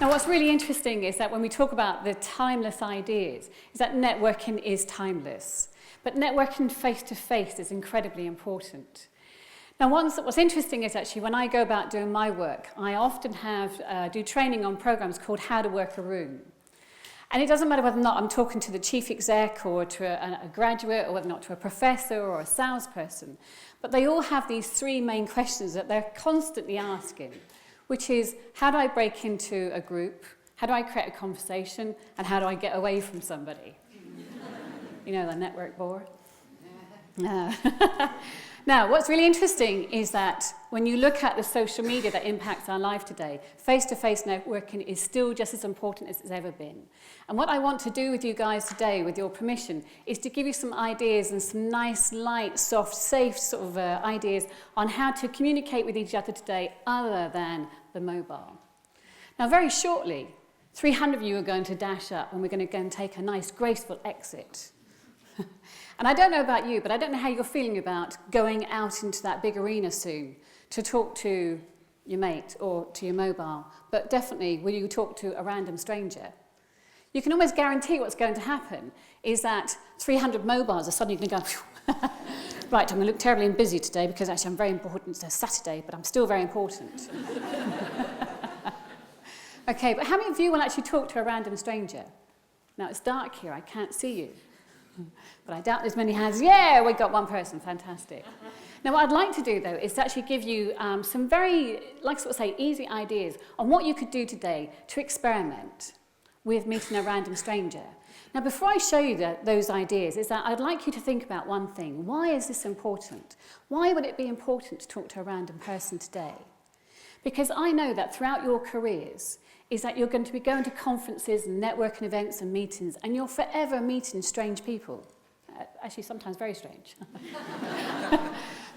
Now, what's really interesting is that when we talk about the timeless ideas, is that networking is timeless. But networking face-to-face is incredibly important. Now, what's interesting is actually when I go about doing my work, I often do training on programs called How to Work a Room. And it doesn't matter whether or not I'm talking to the chief exec or to a graduate or whether or not to a professor or a salesperson, but they all have these three main questions that they're constantly asking, which is, how do I break into a group? How do I create a conversation? And how do I get away from somebody? You know, the network bore? Now, what's really interesting is that when you look at the social media that impacts our life today, face-to-face networking is still just as important as it's ever been. And what I want to do with you guys today, with your permission, is to give you some ideas and some nice, light, soft, safe sort of ideas on how to communicate with each other today other than the mobile. Now, very shortly, 300 of you are going to dash up and we're going to go and take a nice, graceful exit. And I don't know about you, but I don't know how you're feeling about going out into that big arena soon to talk to your mate or to your mobile, but definitely will you talk to a random stranger? You can almost guarantee what's going to happen is that 300 mobiles are suddenly going to go, right, I'm going to look terribly and busy today because actually I'm very important. It's a Saturday, but I'm still very important. Okay, but how many of you will actually talk to a random stranger? Now, it's dark here, I can't see you. But I doubt there's many hands. Yeah, we got one person, fantastic. Now, what I'd like to do, though, is to actually give you some very, easy ideas on what you could do today to experiment with meeting a random stranger. Now, before I show you those ideas, is that I'd like you to think about one thing. Why is this important? Why would it be important to talk to a random person today? Because I know that throughout your careers, is that you're going to be going to conferences and networking events and meetings, and you're forever meeting strange people. Actually, sometimes very strange.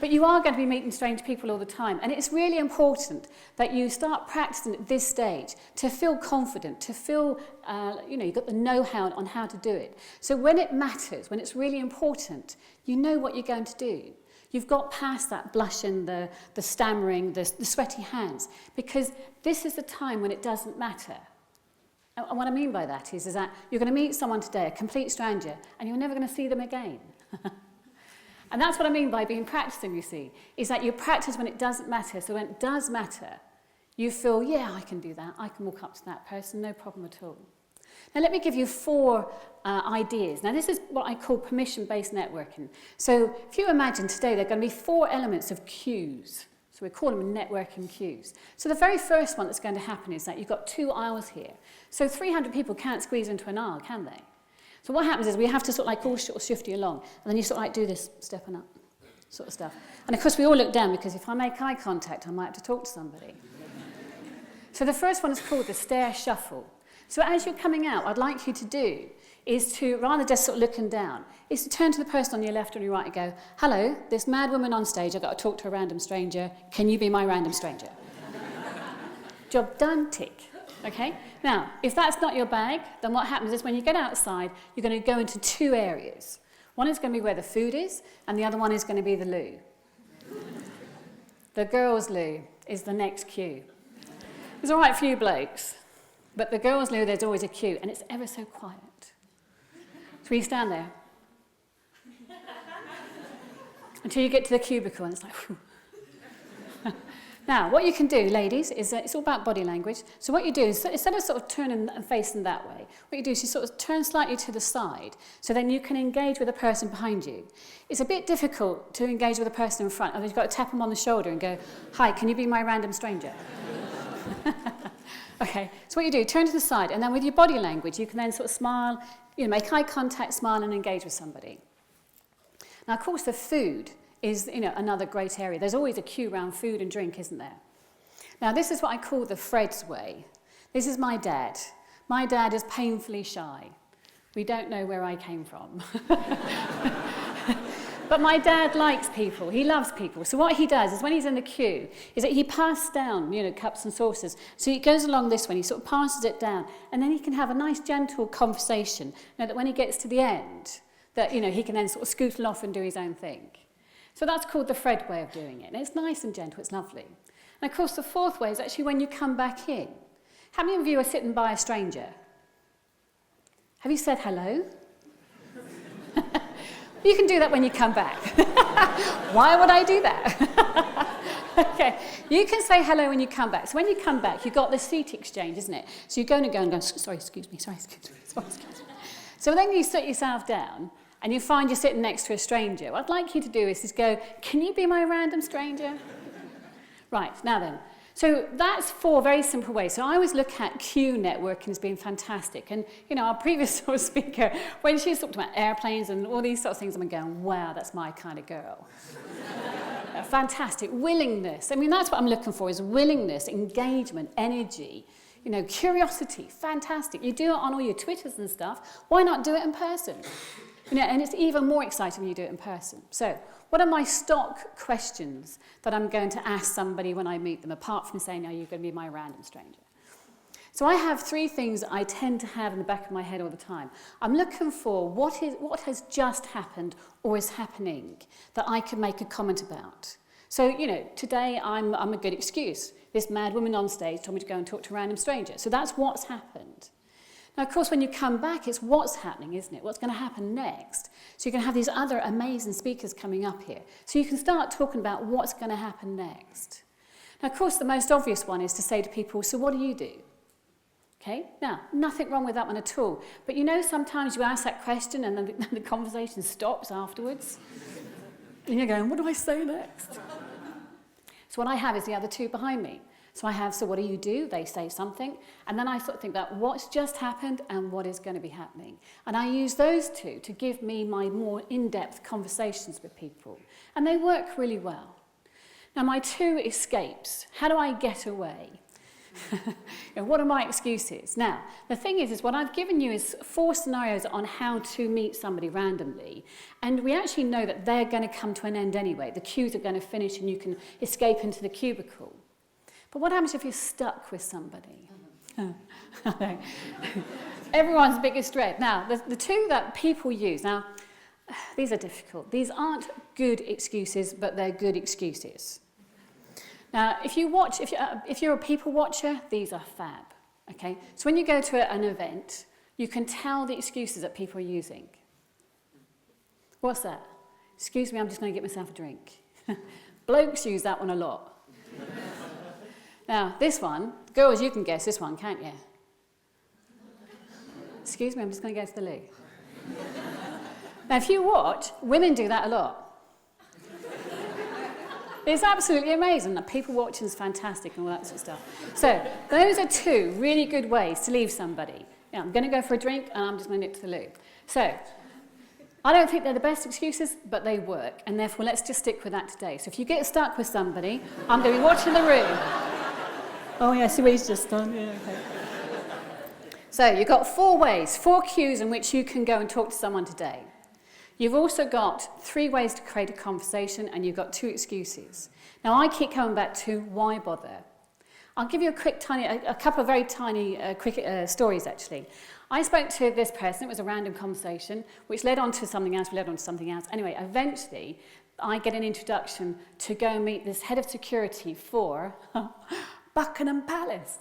But you are going to be meeting strange people all the time, and it's really important that you start practicing at this stage to feel confident, to feel, you've got the know-how on how to do it. So when it matters, when it's really important, you know what you're going to do. You've got past that blushing, the stammering, the sweaty hands, because this is the time when it doesn't matter. And what I mean by that is that you're going to meet someone today, a complete stranger, and you're never going to see them again. And that's what I mean by being practicing, you see, is that you practice when it doesn't matter. So when it does matter, you feel, yeah, I can do that. I can walk up to that person, no problem at all. Now, let me give you 4 ideas. Now, this is what I call permission-based networking. So if you imagine today, there are going to be 4 elements of cues. So we call them networking cues. So the very first one that's going to happen is that you've got 2 aisles here. So 300 people can't squeeze into an aisle, can they? So what happens is we have to sort of shift you along. And then you sort of do this, stepping up, sort of stuff. And of course, we all look down because if I make eye contact, I might have to talk to somebody. So the first one is called the Stair Shuffle. So as you're coming out, what I'd like you to do is to, rather than just sort of looking down, is to turn to the person on your left or your right and go, hello, this mad woman on stage, I've got to talk to a random stranger. Can you be my random stranger? Job done, tick. Okay? Now, if that's not your bag, then what happens is when you get outside, you're going to go into 2 areas. One is going to be where the food is, and the other one is going to be the loo. The girls' loo is the next queue. There's all right few blokes. But the girls' loo, there's always a queue, and it's ever so quiet. So you stand there until you get to the cubicle, and it's like, whew. Now, what you can do, ladies, is it's all about body language. So what you do is, instead of sort of turning and facing that way, what you do is you sort of turn slightly to the side, so then you can engage with the person behind you. It's a bit difficult to engage with the person in front, otherwise you've got to tap them on the shoulder and go, hi, can you be my random stranger? Okay, so what you do, turn to the side, and then with your body language, you can then sort of smile, make eye contact, smile, and engage with somebody. Now, of course, the food is, another great area. There's always a queue around food and drink, isn't there? Now, this is what I call the Fred's way. This is my dad. My dad is painfully shy. We don't know where I came from. But my dad likes people. He loves people. So what he does is when he's in the queue is that he passes down, cups and saucers. So he goes along this way, he sort of passes it down, and then he can have a nice, gentle conversation, that when he gets to the end, that, he can then sort of scootle off and do his own thing. So that's called the Fred way of doing it. And it's nice and gentle, it's lovely. And of course, the 4th way is actually when you come back in. How many of you are sitting by a stranger? Have you said hello? You can do that when you come back. Why would I do that? Okay, you can say hello when you come back. So when you come back, you've got the seat exchange, isn't it? So you're going to go and go, sorry, excuse me. So then you sit yourself down and you find you're sitting next to a stranger. What I'd like you to do is just go, can you be my random stranger? Right, now then. So that's 4 very simple ways. So I always look at Q networking as being fantastic. And, our previous speaker, when she was talking about airplanes and all these sorts of things, I'm going, wow, that's my kind of girl. Fantastic. Willingness. I mean, that's what I'm looking for, is willingness, engagement, energy, curiosity. Fantastic. You do it on all your Twitters and stuff. Why not do it in person? And it's even more exciting when you do it in person. So what are my stock questions that I'm going to ask somebody when I meet them, apart from saying, are you going to be my random stranger? So I have 3 things I tend to have in the back of my head all the time. I'm looking for what has just happened or is happening that I can make a comment about. So, today I'm a good excuse. This mad woman on stage told me to go and talk to a random stranger. So that's what's happened. Now, of course, when you come back, it's what's happening, isn't it? What's going to happen next? So you can have these other amazing speakers coming up here. So you can start talking about what's going to happen next. Now, of course, the most obvious one is to say to people, so what do you do? Okay? Now, nothing wrong with that one at all. But sometimes you ask that question and then the conversation stops afterwards. And you're going, what do I say next? So what I have is the other 2 behind me. So I have, so what do you do? They say something. And then I sort of think about what's just happened and what is going to be happening. And I use those 2 to give me my more in-depth conversations with people. And they work really well. Now, my 2 escapes. How do I get away? What are my excuses? Now, the thing is what I've given you is 4 scenarios on how to meet somebody randomly. And we actually know that they're going to come to an end anyway. The queues are going to finish and you can escape into the cubicle. But what happens if you're stuck with somebody? Everyone's biggest dread. Now, the 2 that people use, now, these are difficult. These aren't good excuses, but they're good excuses. Now, if you're a people watcher, these are fab. Okay? So when you go to an event, you can tell the excuses that people are using. What's that? Excuse me, I'm just going to get myself a drink. Blokes use that one a lot. Now, this one, girls, you can guess this one, can't you? Excuse me, I'm just going to go to the loo. Now, if you watch, women do that a lot. It's absolutely amazing. That people watching is fantastic and all that sort of stuff. So, those are 2 really good ways to leave somebody. I'm going to go for a drink and I'm just going to nip to the loo. So, I don't think they're the best excuses, but they work. And therefore, let's just stick with that today. So if you get stuck with somebody, I'm going to be watching the room. Oh, yeah, I see what he's just done. Yeah, okay. So you've got 4 ways, 4 cues in which you can go and talk to someone today. You've also got 3 ways to create a conversation, and you've got 2 excuses. Now, I keep coming back to why bother. I'll give you a couple of very tiny quick stories, actually. I spoke to this person. It was a random conversation, which led on to something else, Anyway, eventually, I get an introduction to go and meet this head of security for Buckingham Palace.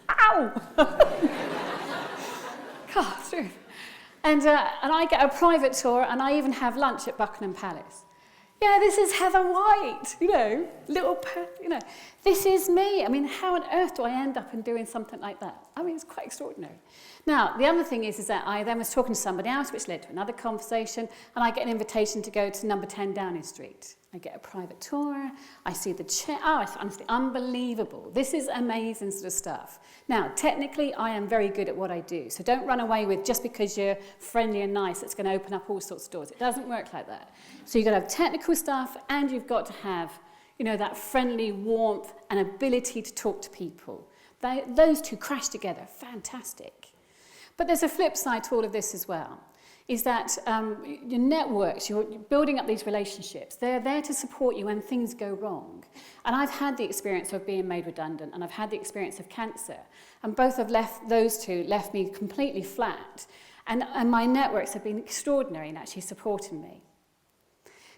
Ow! God, through. And I get a private tour, and I even have lunch at Buckingham Palace. Yeah, this is Heather White, this is me. I mean, how on earth do I end up in doing something like that? I mean, it's quite extraordinary. Now, the other thing is that I then was talking to somebody else, which led to another conversation, and I get an invitation to go to number 10 Downing Street. I get a private tour, I see the chair. Oh, it's honestly unbelievable. This is amazing sort of stuff. Now, technically, I am very good at what I do, so don't run away with just because you're friendly and nice, it's going to open up all sorts of doors. It doesn't work like that. So you've got to have technical stuff, and you've got to have, that friendly warmth and ability to talk to people. Those 2 crash together. Fantastic. But there's a flip side to all of this as well, is that your networks, you're building up these relationships. They're there to support you when things go wrong. And I've had the experience of being made redundant, and I've had the experience of cancer. And both have those 2 left me completely flat. And my networks have been extraordinary in actually supporting me.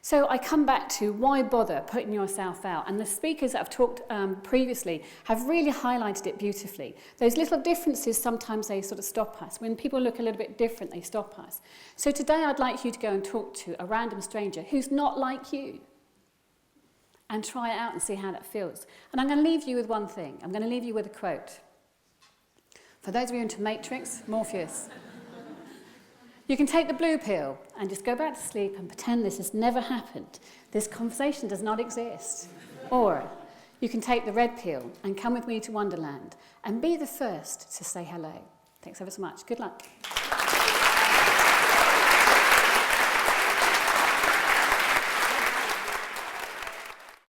So I come back to why bother putting yourself out? And the speakers that I've talked previously have really highlighted it beautifully. Those little differences, sometimes they sort of stop us. When people look a little bit different, they stop us. So today I'd like you to go and talk to a random stranger who's not like you and try it out and see how that feels. And I'm going to leave you with one thing. I'm going to leave you with a quote. For those of you into Matrix, Morpheus. You can take the blue pill and just go back to sleep and pretend this has never happened. This conversation does not exist. Or you can take the red pill and come with me to Wonderland and be the first to say hello. Thanks ever so much. Good luck.